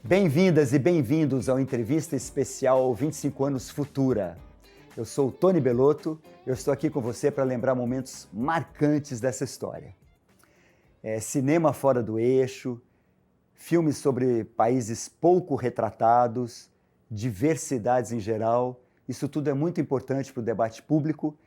Bem-vindas e bem-vindos ao Entrevista Especial 25 Anos Futura. Eu sou o Tony Belotto, eu estou aqui com você para lembrar momentos marcantes dessa história. Cinema fora do eixo, filmes sobre países pouco retratados, diversidades em geral, isso tudo é muito importante para o debate público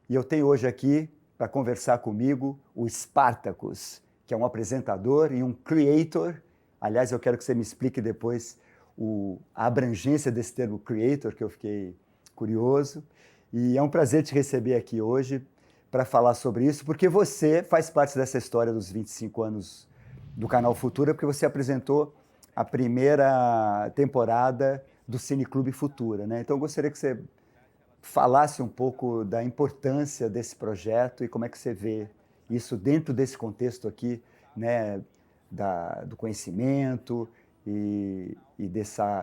e eu tenho hoje aqui para conversar comigo o Spartacus, que é um apresentador e um creator. Aliás, eu quero que você me explique depois a abrangência desse termo creator, que eu fiquei curioso. E é um prazer te receber aqui hoje para falar sobre isso, porque você faz parte dessa história dos 25 anos do canal Futura, porque você apresentou a primeira temporada do Cineclube Futura, né? Então eu gostaria que você falasse um pouco da importância desse projeto e como é que você vê isso dentro desse contexto aqui, né, do conhecimento e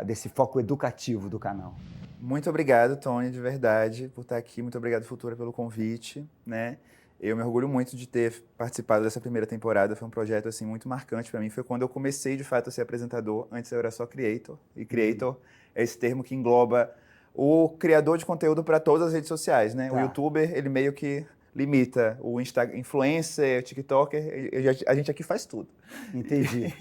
desse foco educativo do canal. Muito obrigado, Tony, de verdade, por estar aqui. Muito obrigado, Futura, pelo convite, né? Eu me orgulho muito de ter participado dessa primeira temporada. Foi um projeto assim muito marcante para mim. Foi quando eu comecei, de fato, a ser apresentador. Antes eu era só creator. E creator é esse termo que engloba o criador de conteúdo para todas as redes sociais, né? Tá. O youtuber, ele meio que limita. O influencer, tiktoker, a gente aqui faz tudo. Entendi.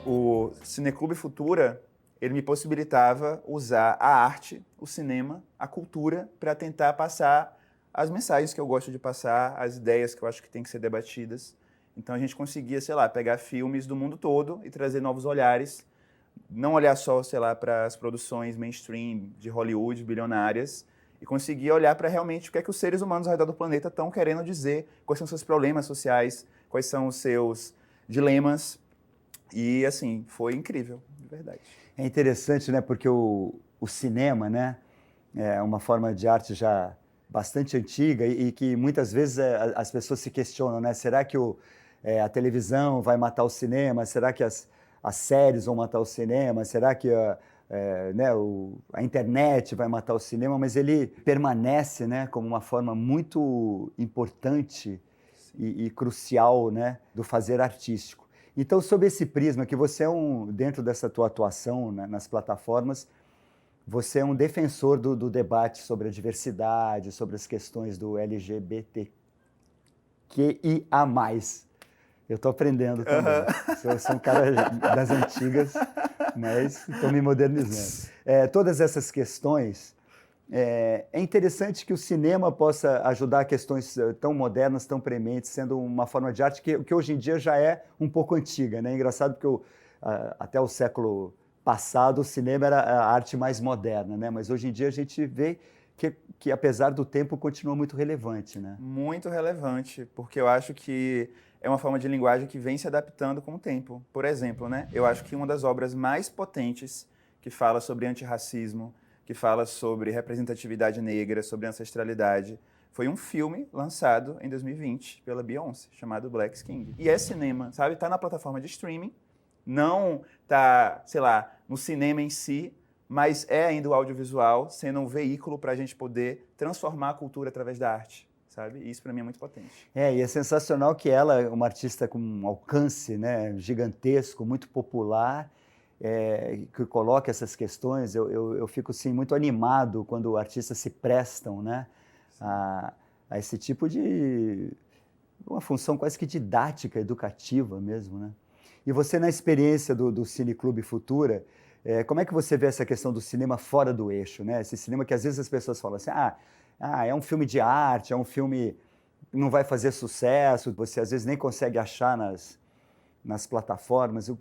O Cineclube Futura, ele me possibilitava usar a arte, o cinema, a cultura para tentar passar as mensagens que eu gosto de passar, as ideias que eu acho que tem que ser debatidas. Então a gente conseguia, sei lá, pegar filmes do mundo todo e trazer novos olhares, não olhar só, sei lá, para as produções mainstream de Hollywood, bilionárias, e conseguir olhar para realmente o que é que os seres humanos ao redor do planeta estão querendo dizer, quais são os seus problemas sociais, quais são os seus dilemas. E, assim, foi incrível, de verdade. É interessante, né? Porque o cinema, né, é uma forma de arte já bastante antiga e que muitas vezes as pessoas se questionam, né? Será que a televisão vai matar o cinema? Será que as séries vão matar o cinema? Será que a internet vai matar o cinema? Mas ele permanece, né, como uma forma muito importante e crucial, né, do fazer artístico. Então, sob esse prisma, que você dentro dessa tua atuação, né, nas plataformas, você é um defensor do debate sobre a diversidade, sobre as questões do LGBTQIA+. Eu estou aprendendo também. Eu sou um cara das antigas, mas estou me modernizando. Todas essas questões, é interessante que o cinema possa ajudar questões tão modernas, tão prementes, sendo uma forma de arte que hoje em dia já é um pouco antiga, né? É engraçado porque até o século passado o cinema era a arte mais moderna, né? Mas hoje em dia a gente vê que apesar do tempo continua muito relevante, né? Muito relevante, porque eu acho que é uma forma de linguagem que vem se adaptando com o tempo. Por exemplo, né? Eu acho que uma das obras mais potentes que fala sobre antirracismo, que fala sobre representatividade negra, sobre ancestralidade, foi um filme lançado em 2020 pela Beyoncé, chamado Black King. E é cinema, sabe? Tá na plataforma de streaming, não tá, sei lá, no cinema em si, mas é ainda o audiovisual sendo um veículo para a gente poder transformar a cultura através da arte, sabe? E isso para mim é muito potente. E é sensacional que ela é uma artista com um alcance, né, gigantesco, muito popular, que coloca essas questões. Eu fico assim, muito animado quando artistas se prestam, né, a esse tipo de uma função quase que didática, educativa mesmo, né? E você, na experiência do Cineclube Futura, como é que você vê essa questão do cinema fora do eixo, né? Esse cinema que às vezes as pessoas falam assim, é um filme de arte, é um filme que não vai fazer sucesso, você às vezes nem consegue achar nas plataformas. O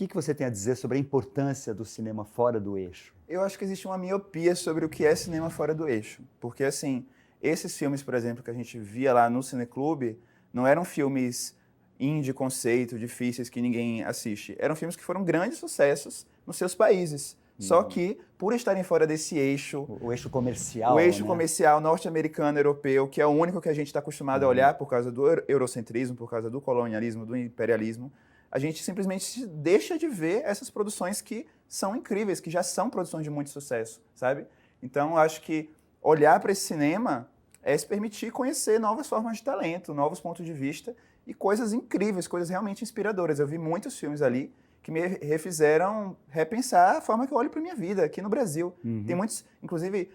que você tem a dizer sobre a importância do cinema fora do eixo? Eu acho que existe uma miopia sobre o que é cinema fora do eixo. Porque, assim, esses filmes, por exemplo, que a gente via lá no Cineclube, não eram filmes indie conceito, difíceis, que ninguém assiste. Eram filmes que foram grandes sucessos nos seus países, Só que, por estarem fora desse eixo, o eixo comercial, o eixo né? comercial norte-americano, europeu, que é o único que a gente está acostumado a olhar por causa do eurocentrismo, por causa do colonialismo, do imperialismo, a gente simplesmente deixa de ver essas produções que são incríveis, que já são produções de muito sucesso, sabe? Então, eu acho que olhar para esse cinema é se permitir conhecer novas formas de talento, novos pontos de vista e coisas incríveis, coisas realmente inspiradoras. Eu vi muitos filmes ali que me refizeram repensar a forma que eu olho para minha vida aqui no Brasil. Tem muitos, inclusive,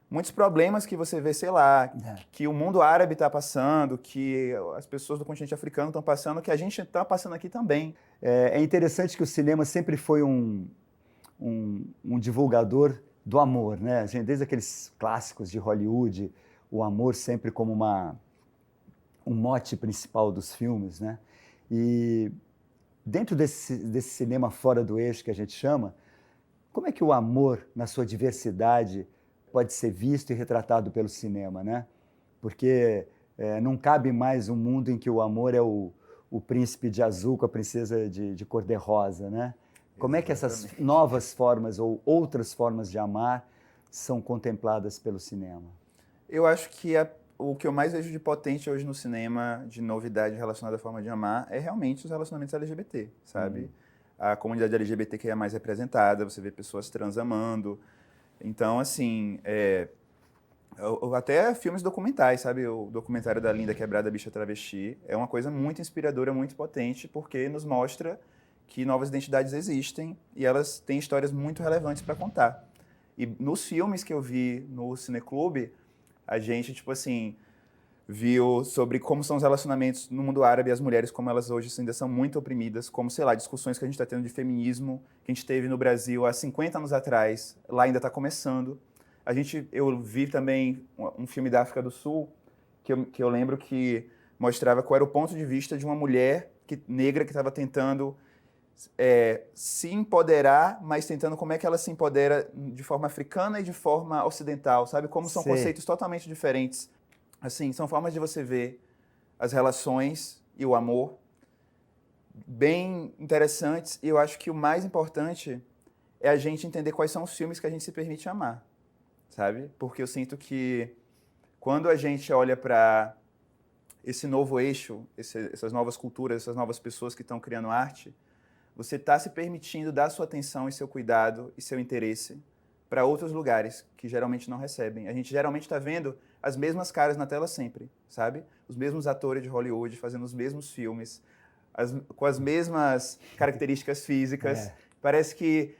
muitos problemas que você vê, sei lá, que o mundo árabe está passando, que as pessoas do continente africano estão passando, que a gente está passando aqui também. É interessante que o cinema sempre foi um divulgador do amor, né? A gente, desde aqueles clássicos de Hollywood, o amor sempre como um mote principal dos filmes, né? E dentro desse cinema fora do eixo que a gente chama, como é que o amor, na sua diversidade, pode ser visto e retratado pelo cinema, né? Porque não cabe mais um mundo em que o amor é o príncipe de azul com a princesa de cor-de-rosa, né? Como é que essas novas formas ou outras formas de amar são contempladas pelo cinema? Eu acho que o que eu mais vejo de potente hoje no cinema, de novidade relacionada à forma de amar, é realmente os relacionamentos LGBT, sabe? A comunidade LGBT que é mais representada, você vê pessoas trans amando. Então, assim, até filmes documentais, sabe? O documentário da Linda Quebrada Bicha Travesti é uma coisa muito inspiradora, muito potente, porque nos mostra que novas identidades existem e elas têm histórias muito relevantes para contar. E nos filmes que eu vi no Cineclube, a gente, tipo assim, viu sobre como são os relacionamentos no mundo árabe e as mulheres, como elas hoje ainda são muito oprimidas, como, sei lá, discussões que a gente está tendo de feminismo, que a gente teve no Brasil há 50 anos atrás, lá ainda está começando. Eu vi também um filme da África do Sul, que eu lembro que mostrava qual era o ponto de vista de uma mulher negra que estava tentando se empoderar, mas tentando como é que ela se empodera de forma africana e de forma ocidental, sabe? Como são conceitos totalmente diferentes. Assim, são formas de você ver as relações e o amor bem interessantes. E eu acho que o mais importante é a gente entender quais são os filmes que a gente se permite amar, sabe? Porque eu sinto que quando a gente olha para esse novo eixo, essas novas culturas, essas novas pessoas que estão criando arte, você está se permitindo dar sua atenção e seu cuidado e seu interesse para outros lugares que geralmente não recebem. A gente geralmente está vendo as mesmas caras na tela sempre, sabe? Os mesmos atores de Hollywood fazendo os mesmos filmes, com as mesmas características físicas. Parece que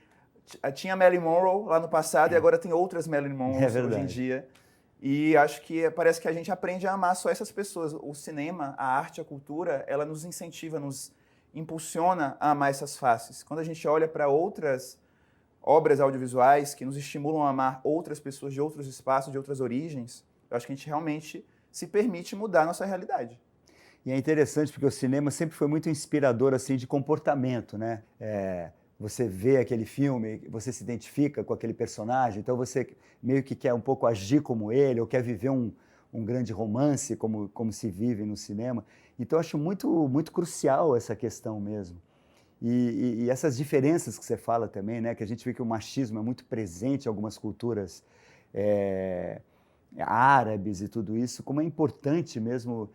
tinha Marilyn Monroe lá no passado e agora tem outras Marilyn Monroes hoje em dia. E acho que parece que a gente aprende a amar só essas pessoas. O cinema, a arte, a cultura, ela nos incentiva, nos impulsiona a amar essas faces. Quando a gente olha para outras obras audiovisuais que nos estimulam a amar outras pessoas de outros espaços, de outras origens, eu acho que a gente realmente se permite mudar a nossa realidade. E é interessante porque o cinema sempre foi muito inspirador assim de comportamento, né? Você vê aquele filme, você se identifica com aquele personagem, então você meio que quer um pouco agir como ele, ou quer viver um grande romance, como se vive no cinema. Então, eu acho muito crucial essa questão mesmo. E essas diferenças que você fala também, né, que a gente vê que o machismo é muito presente em algumas culturas árabes e tudo isso, como é importante mesmo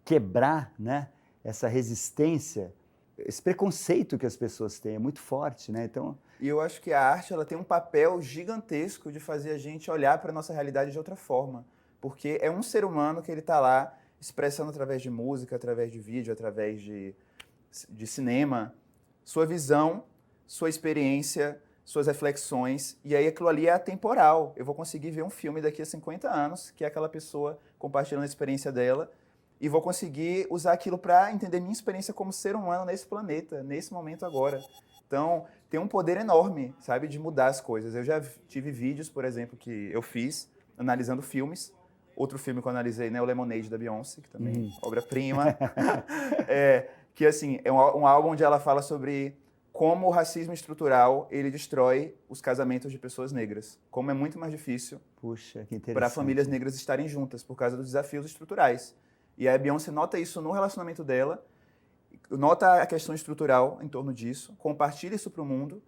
quebrar, né, essa resistência, esse preconceito que as pessoas têm, é muito forte, né? Então... E eu acho que a arte ela tem um papel gigantesco de fazer a gente olhar para a nossa realidade de outra forma. Porque é um ser humano que ele está lá expressando através de música, através de vídeo, através de cinema, sua visão, sua experiência, suas reflexões, e aí aquilo ali é atemporal. Eu vou conseguir ver um filme daqui a 50 anos, que é aquela pessoa compartilhando a experiência dela, e vou conseguir usar aquilo para entender minha experiência como ser humano nesse planeta, nesse momento agora. Então, tem um poder enorme, sabe, de mudar as coisas. Eu já tive vídeos, por exemplo, que eu fiz analisando filmes. Outro filme que eu analisei, né, o Lemonade, da Beyoncé, que também é obra-prima. Que, assim, é um álbum onde ela fala sobre como o racismo estrutural, ele destrói os casamentos de pessoas negras. Como é muito mais difícil para famílias negras estarem juntas por causa dos desafios estruturais. E a Beyoncé nota isso no relacionamento dela, nota a questão estrutural em torno disso, compartilha isso para o mundo,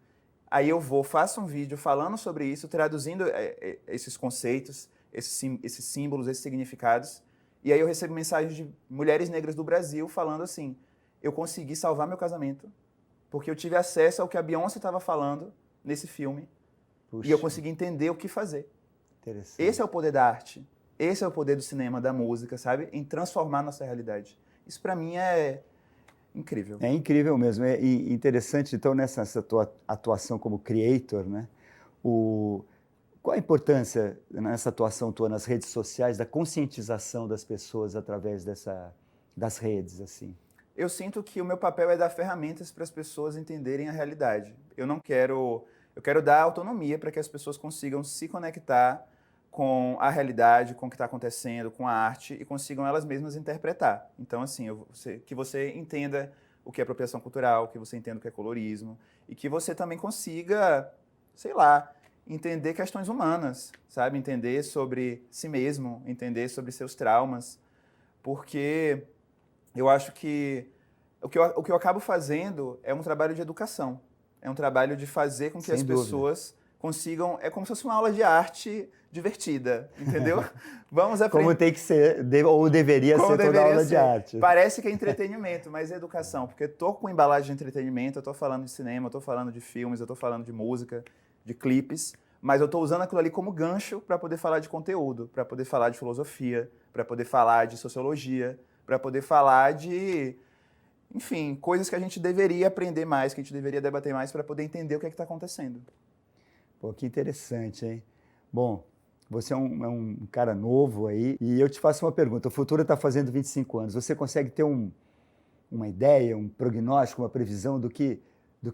Aí eu faço um vídeo falando sobre isso, traduzindo esses conceitos, esses símbolos, esses significados. E aí eu recebo mensagens de mulheres negras do Brasil falando assim, eu consegui salvar meu casamento porque eu tive acesso ao que a Beyoncé estava falando nesse filme. Puxa, e eu consegui entender o que fazer. interessante. Esse é o poder da arte. Esse é o poder do cinema, da música, sabe? Em transformar nossa realidade. Isso para mim é incrível. É incrível mesmo. É interessante, então, nessa tua atuação como creator, né? Qual a importância nessa atuação tua nas redes sociais da conscientização das pessoas através das redes, assim? Eu sinto que o meu papel é dar ferramentas para as pessoas entenderem a realidade. Eu quero dar autonomia para que as pessoas consigam se conectar com a realidade, com o que está acontecendo, com a arte e consigam elas mesmas interpretar. Então, assim, que você entenda o que é apropriação cultural, que você entenda o que é colorismo e que você também consiga, sei lá, entender questões humanas, sabe? Entender sobre si mesmo, entender sobre seus traumas, porque eu acho que o que eu acabo fazendo é um trabalho de educação, é um trabalho de fazer com que Sem as dúvida. pessoas consigam, é como se fosse uma aula de arte divertida, entendeu? Vamos aprender. Como tem que ser, ou deveria Como ser toda deveria aula de ser. arte. Parece que é entretenimento, mas é educação, porque eu tô com embalagem de entretenimento, eu tô falando de cinema, eu tô falando de filmes, eu tô falando de música, de clipes, mas eu tô usando aquilo ali como gancho para poder falar de conteúdo, para poder falar de filosofia, para poder falar de sociologia, para poder falar de, enfim, coisas que a gente deveria aprender mais, que a gente deveria debater mais para poder entender o que é que está acontecendo. Pô, que interessante, hein? Bom, você é um cara novo aí e eu te faço uma pergunta. O Futura está fazendo 25 anos. Você consegue ter uma ideia, um prognóstico, uma previsão do que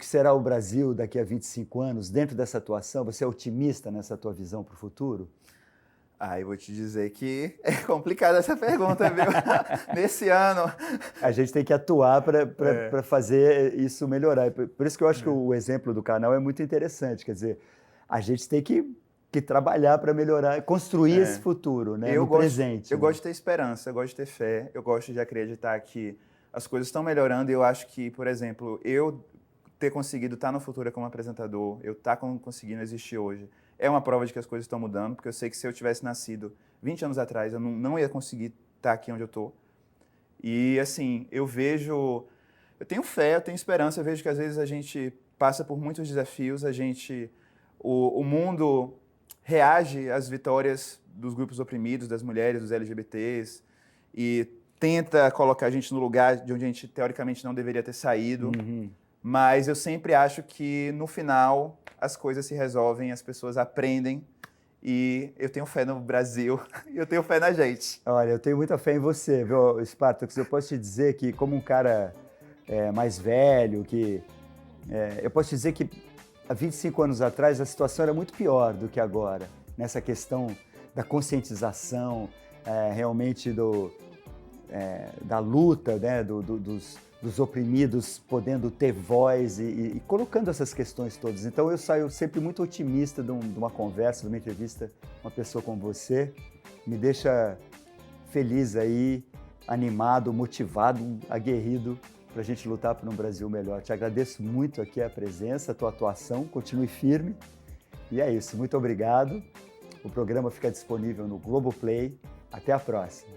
será o Brasil daqui a 25 anos dentro dessa atuação? Você é otimista nessa tua visão para o futuro? Eu vou te dizer que é complicada essa pergunta, viu? Nesse ano. A gente tem que atuar para fazer isso melhorar. Por isso que eu acho que o exemplo do canal é muito interessante. Quer dizer, a gente tem que trabalhar para melhorar, construir esse futuro, né? No presente. Eu gosto de ter esperança, eu gosto de ter fé, eu gosto de acreditar que as coisas estão melhorando e eu acho que, por exemplo, eu ter conseguido estar no Futura como apresentador, eu estar conseguindo existir hoje, é uma prova de que as coisas estão mudando, porque eu sei que se eu tivesse nascido 20 anos atrás, eu não ia conseguir estar aqui onde eu estou. E, assim, eu tenho fé, eu tenho esperança, eu vejo que às vezes a gente passa por muitos desafios, o mundo reage às vitórias dos grupos oprimidos, das mulheres, dos LGBTs, e tenta colocar a gente no lugar de onde a gente, teoricamente, não deveria ter saído. Uhum. Mas eu sempre acho que, no final, as coisas se resolvem, as pessoas aprendem, e eu tenho fé no Brasil, e eu tenho fé na gente. Olha, eu tenho muita fé em você, viu, Spartacus? Eu posso te dizer que, como um cara mais velho, eu posso te dizer que há 25 anos atrás a situação era muito pior do que agora, nessa questão da conscientização, realmente da luta, né, dos oprimidos podendo ter voz e colocando essas questões todas. Então eu saio sempre muito otimista de uma conversa, de uma entrevista com uma pessoa como você. Me deixa feliz aí, animado, motivado, aguerrido para a gente lutar por um Brasil melhor. Te agradeço muito aqui a presença, a tua atuação, continue firme. E é isso, muito obrigado. O programa fica disponível no Globoplay. Até a próxima.